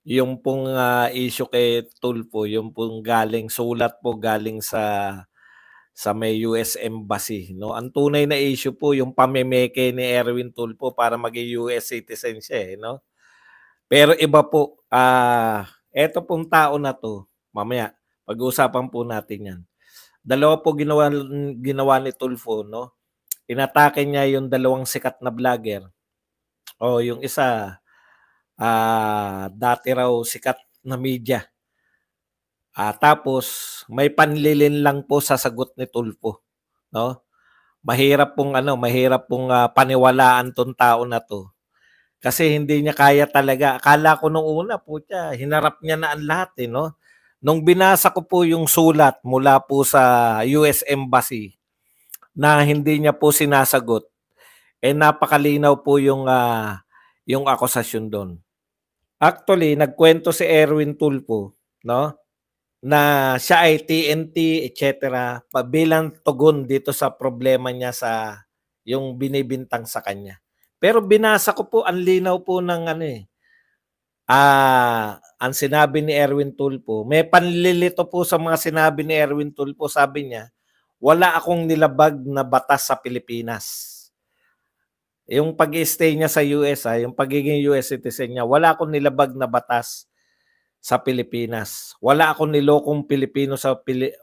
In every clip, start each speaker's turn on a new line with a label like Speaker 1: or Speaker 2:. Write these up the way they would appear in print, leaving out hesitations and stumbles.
Speaker 1: Yung pong, issue kay Tulfo, yung pong sulat po galing sa may US Embassy, 'no? Ang tunay na issue po yung pamemeke ni Erwin Tulfo para maging US citizen siya, 'no? Pero iba po, eto pong tao na 'to, mamaya pag-uusapan po natin 'yan. Dalawa po ginawa ni Tulfo, 'no? Inatake niya yung dalawang sikat na vlogger. O yung isa, dati raw sikat na media. Tapos may panlilin lang po sa sagot ni Tulfo, 'no? Mahirap pong paniwalaan 'tong tao na 'to. Kasi hindi niya kaya talaga. Akala ko nung una, putya, hinarap niya na ang lahat, eh, 'no? Nung binasa ko po yung sulat mula po sa US Embassy na hindi niya po sinasagot, napakalinaw po yung akusasyon doon. Actually, nagkwento si Erwin Tulfo, 'no, na siya ay TNT, etc. Bilang tugon dito sa problema niya sa yung binibintang sa kanya. Pero binasa ko po, ang linaw po ng ang sinabi ni Erwin Tulfo, may panlilito po sa mga sinabi ni Erwin Tulfo. Sabi niya, wala akong nilabag na batas sa Pilipinas. Yung pag-stay niya sa US, yung pagiging US citizen niya, wala akong nilabag na batas sa Pilipinas. Wala akong nilokong Pilipino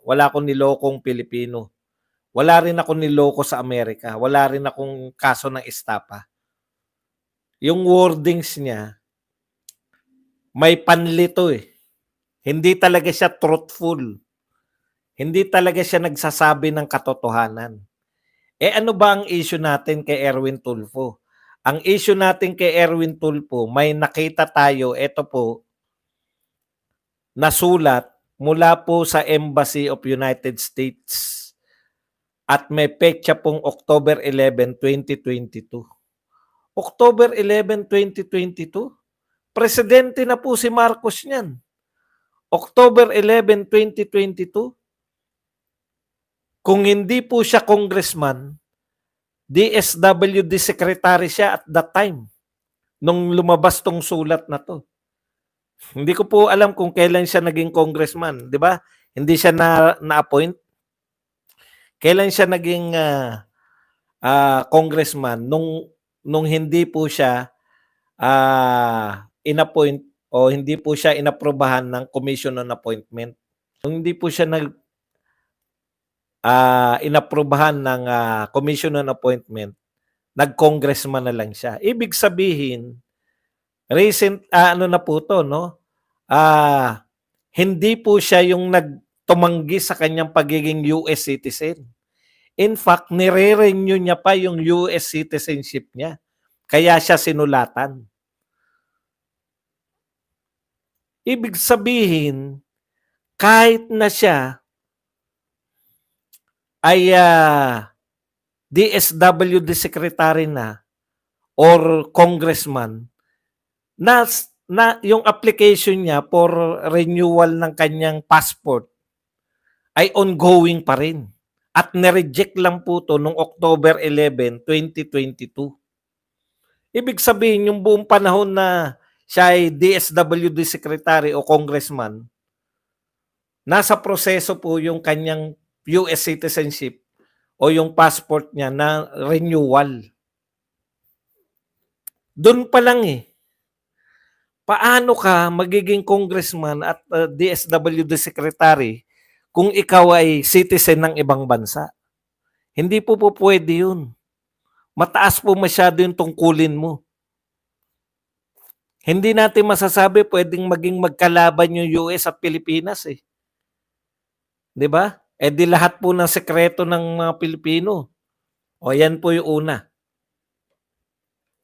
Speaker 1: wala akong nilokong Pilipino. Wala rin akong niloko sa Amerika. Wala rin akong kaso ng estapa. Yung wordings niya, may panlito eh. Hindi talaga siya truthful. Hindi talaga siya nagsasabi ng katotohanan. Ano ba ang issue natin kay Erwin Tulfo? Ang issue natin kay Erwin Tulfo, may nakita tayo, ito po, na sulat mula po sa Embassy of United States at may petsa pong October 11, 2022. October 11, 2022? Presidente na po si Marcos niyan. October 11, 2022? Kung hindi po siya congressman, DSWD secretary siya at that time nung lumabas tong sulat na to. Hindi ko po alam kung kailan siya naging congressman, 'di ba? Hindi siya na-appoint. Kailan siya naging congressman nung hindi po siya inappoint o hindi po siya inaprubahan ng commission on appointment. Nung hindi po siya inaprubahan ng commission on appointment, nag-congressman na lang siya. Ibig sabihin, recent na po to, no? Hindi po siya yung nagtumanggi sa kanyang pagiging US citizen. In fact, nire-renew niya pa yung US citizenship niya. Kaya siya sinulatan. Ibig sabihin, kahit na siya ay DSWD secretary na or congressman, na yung application niya for renewal ng kanyang passport ay ongoing pa rin. At nireject lang po to noong October 11, 2022. Ibig sabihin, yung buong panahon na siya ay DSWD secretary o congressman, nasa proseso po yung kanyang US citizenship o yung passport niya na renewal. Doon pa lang eh. Paano ka magiging congressman at DSWD secretary kung ikaw ay citizen ng ibang bansa? Hindi po pwede yun. Mataas po masyado yung tungkulin mo. Hindi natin masasabi pwedeng maging magkalaban yung US at Pilipinas eh. 'Di ba? Di lahat po ng sekreto ng mga Pilipino. O yan po yung una.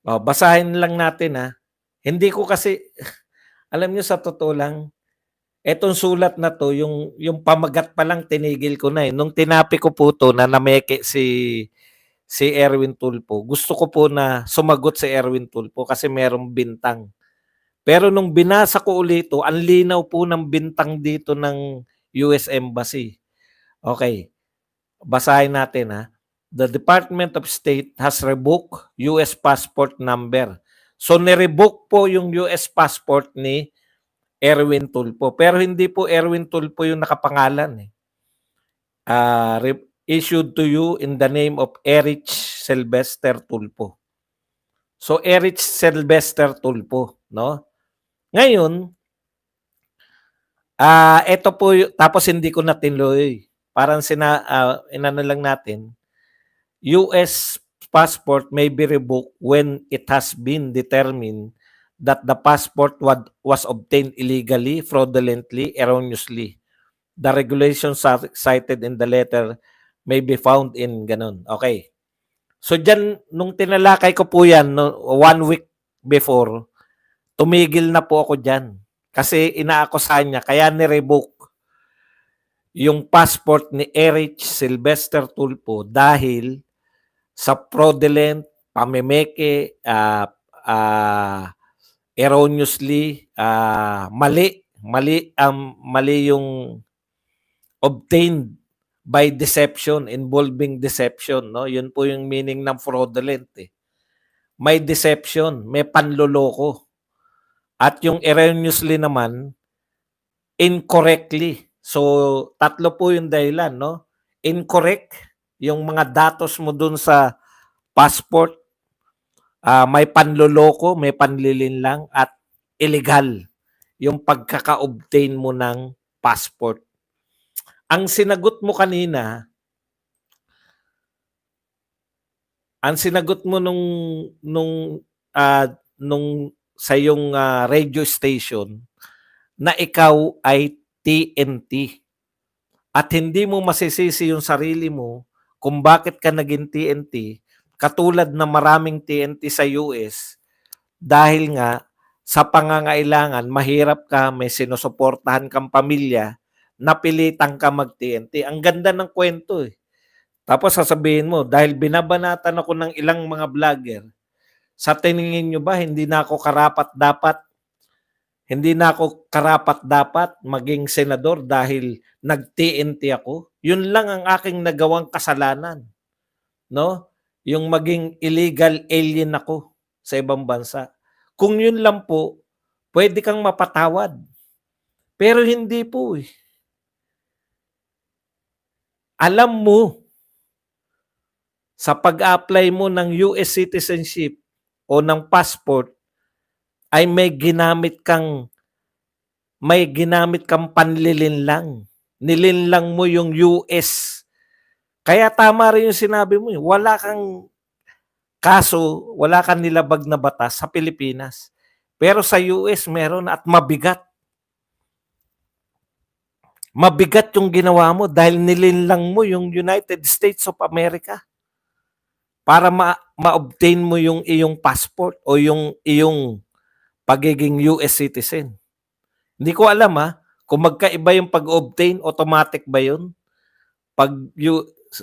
Speaker 1: Basahin lang natin . Hindi ko kasi, alam nyo sa totoo lang, etong sulat na to, yung pamagat pa lang tinigil ko na eh. Nung tinapi ko po to na nameke si Erwin Tulfo, gusto ko po na sumagot si Erwin Tulfo kasi merong bintang. Pero nung binasa ko ulit ito, ang linaw po ng bintang dito ng US Embassy. Okay, basahin natin . The Department of State has revoked US passport number. So, nirevoke po yung US passport ni Erwin Tulfo. Pero hindi po Erwin Tulfo yung nakapangalan eh. Issued to you in the name of Erich Sylvester Tulfo. So Erich Sylvester Tulfo, no? Ngayon, ito po tapos hindi ko na tinuloy. Parang inano lang natin. US passport may be revoked when it has been determined that the passport was obtained illegally, fraudulently, erroneously. The regulations cited in the letter may be found in ganun. Okay. So dyan, nung tinalakay ko po yan, no, 1 week before, tumigil na po ako dyan. Kasi inaakusahan niya, kaya ni-revoke yung passport ni Erich Sylvester Tulfo dahil sa fraudulent, pamemeke, erroneously, mali yung obtained by deception, involving deception, no? Yun po yung meaning ng fraudulent eh. May deception, may panloloko. At yung erroneously naman, incorrectly. So, tatlo po yung dahilan, no? Incorrect, yung mga datos mo dun sa passport, may panloloko, may panlilinlang, at illegal yung pagkaka-obtain mo ng passport. Ang sinagot mo kanina, nung sa iyong radio station na ikaw ay TNT. At hindi mo masisisi yung sarili mo kung bakit ka naging TNT, katulad na maraming TNT sa US, dahil nga sa pangangailangan, mahirap ka, may sinusuportahan kang pamilya, napilitan ka mag-TNT. Ang ganda ng kwento eh. Tapos sasabihin mo, dahil binabanatan ako ng ilang mga vlogger, sa tingin nyo ba hindi na ako karapat-dapat maging senador dahil nag-TNT ako? Yun lang ang aking nagawang kasalanan, no? Yung maging illegal alien ako sa ibang bansa. Kung yun lang po, pwede kang mapatawad. Pero hindi po eh. Alam mo, sa pag-apply mo ng US citizenship o ng passport, ay may ginamit kang panlilinlang. Nilinlang mo yung US. Kaya tama rin yung sinabi mo. Wala kang kaso, wala kang nilabag na batas sa Pilipinas. Pero sa US meron at mabigat. Mabigat yung ginawa mo dahil nilinlang mo yung United States of America para ma-obtain mo yung iyong passport o yung iyong pagiging US citizen. Hindi ko alam kung magkaiba yung pag-obtain, automatic ba yun?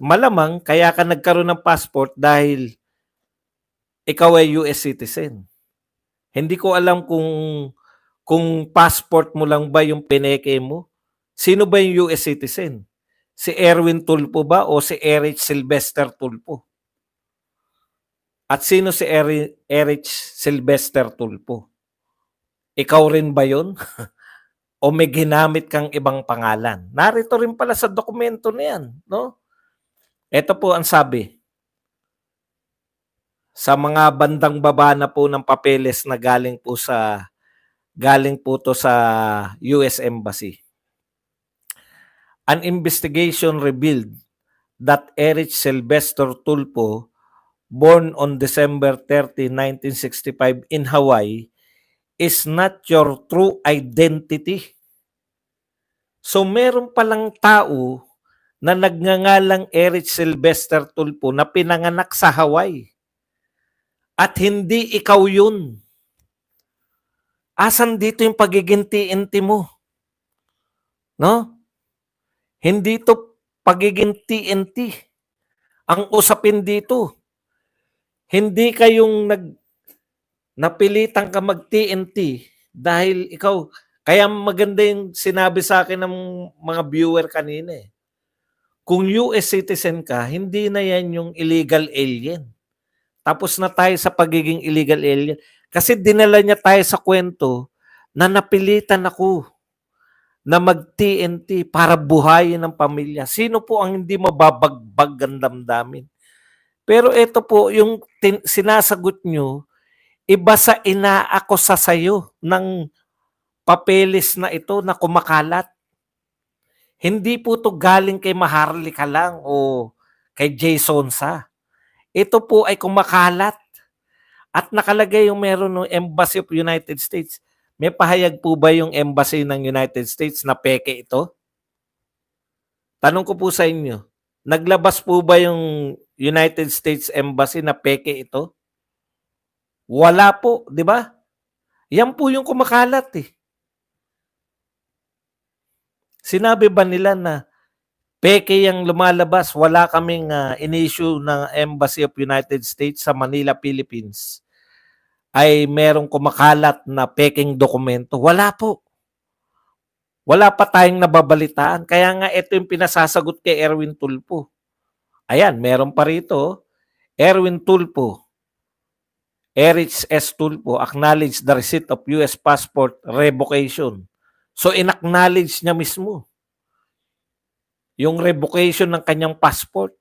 Speaker 1: Malamang kaya ka nagkaroon ng passport dahil ikaw ay US citizen. Hindi ko alam kung passport mo lang ba yung pineke mo. Sino ba yung US citizen? Si Erwin Tulfo ba o si Erich Sylvester Tulfo? At sino si Erich Sylvester Tulfo? Ikaw rin ba yun? O may ginamit kang ibang pangalan? Narito rin pala sa dokumento na yan, no? Ito po ang sabi. Sa mga bandang baba na po ng papeles na galing po to sa US Embassy. An investigation revealed that Erich Sylvester Tulfo, born on December 30, 1965 in Hawaii, is not your true identity. So meron palang tao na nagngangalang Erich Sylvester Tulfo na pinanganak sa Hawaii. At hindi ikaw yun. Asan dito yung pagiging TNT mo? No? Hindi to pagiging TNT. Ang usapin dito, hindi kayong napilitan ka mag-TNT dahil ikaw, kaya maganda yung sinabi sa akin ng mga viewer kanina eh. Kung US citizen ka, hindi na yan yung illegal alien. Tapos na tayo sa pagiging illegal alien. Kasi dinala niya tayo sa kwento na napilitan ako na mag-TNT para buhayin ang pamilya. Sino po ang hindi mababagbag ang damdamin? Pero ito po, yung sinasagot nyo, iba sa inaako sa sayo ng papeles na ito na kumakalat. Hindi po to galing kay Maharlika lang o kay Jason Sa. Ito po ay kumakalat. At nakalagay yung meron ng Embassy of United States. May pahayag po ba yung Embassy ng United States na peke ito? Tanong ko po sa inyo, naglabas po ba yung United States Embassy na peke ito? Wala po, di ba? Yan po yung kumakalat eh. Sinabi ba nila na peke yung lumalabas, wala kaming in-issue ng Embassy of United States sa Manila, Philippines, ay merong kumakalat na peking dokumento? Wala po. Wala pa tayong nababalitaan. Kaya nga ito yung pinasasagot kay Erwin Tulfo. Ayan, meron pa rito. Erwin Tulfo, Erich S. Tulfo, acknowledge the receipt of US passport revocation. So, in-acknowledge niya mismo yung revocation ng kanyang passport.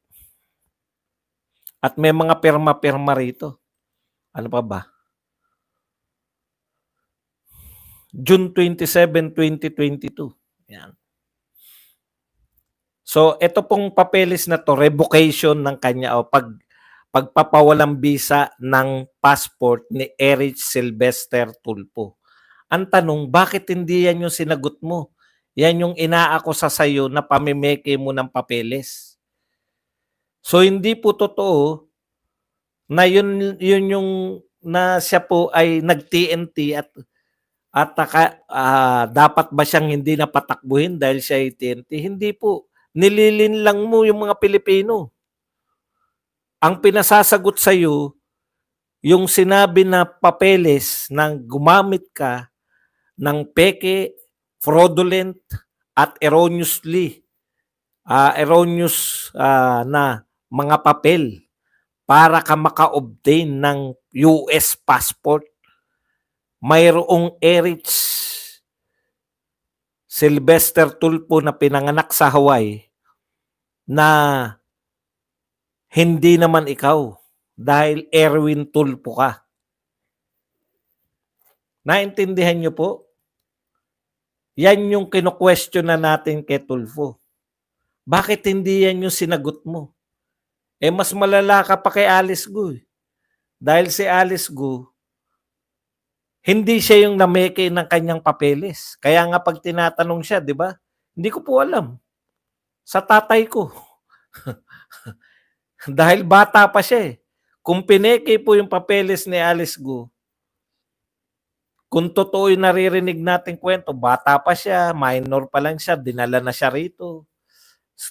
Speaker 1: At may mga pirma-pirma rito. Ano pa ba? June 27, 2022. Yan. So, ito pong papeles na to, revocation ng kanya o pagpapawalang bisa ng passport ni Erich Sylvester Tulfo. Ang tanong, bakit hindi yan yung sinagot mo? Yan yung inaako sa sayo na pamimeke mo ng papeles. So, hindi po totoo na yun yung na siya po ay nag-TNT at dapat ba siyang hindi napatakbuhin dahil siya ay TNT? Hindi po. Nililin lang mo yung mga Pilipino. Ang pinasasagot sa iyo, yung sinabi na papeles nang gumamit ka ng peke, fraudulent at erroneous na mga papel para ka maka-obtain ng US passport. Mayroong Erich Sylvester Tulfo na pinanganak sa Hawaii na hindi naman ikaw dahil Erwin Tulfo ka. Naintindihan niyo po? Yan yung kino-question na natin kay Tulfo. Bakit hindi yan yung sinagot mo? Mas malala ka pa kay Alice Go. Dahil si Alice Go, hindi siya yung nameke ng kanyang papeles. Kaya nga pag tinatanong siya, di ba? Hindi ko po alam. Sa tatay ko. Dahil bata pa siya eh. Kung pineke po yung papeles ni Alice Go, kung totoo yung naririnig natin kwento, bata pa siya, minor pa lang siya, dinala na siya rito,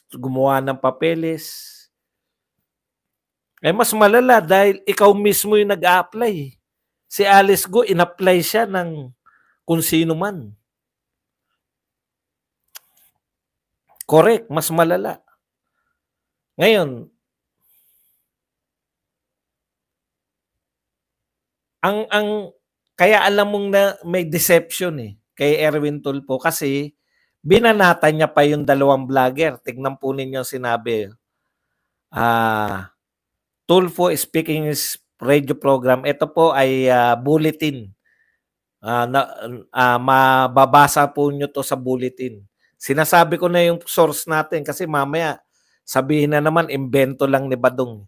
Speaker 1: gumawa ng papeles. Mas malala dahil ikaw mismo yung nag-a-apply. Si Alice Go, in-apply siya ng kung sino man. Correct, mas malala. Ngayon, kaya alam mong na may deception kay Erwin Tulfo kasi binanata niya pa yung dalawang vlogger. Tignan po ninyo sinabi. Tulfo speaking his radio program. Ito po ay bulletin. Mababasa po nyo to sa bulletin. Sinasabi ko na yung source natin kasi mamaya sabihin na naman, invento lang ni Badong.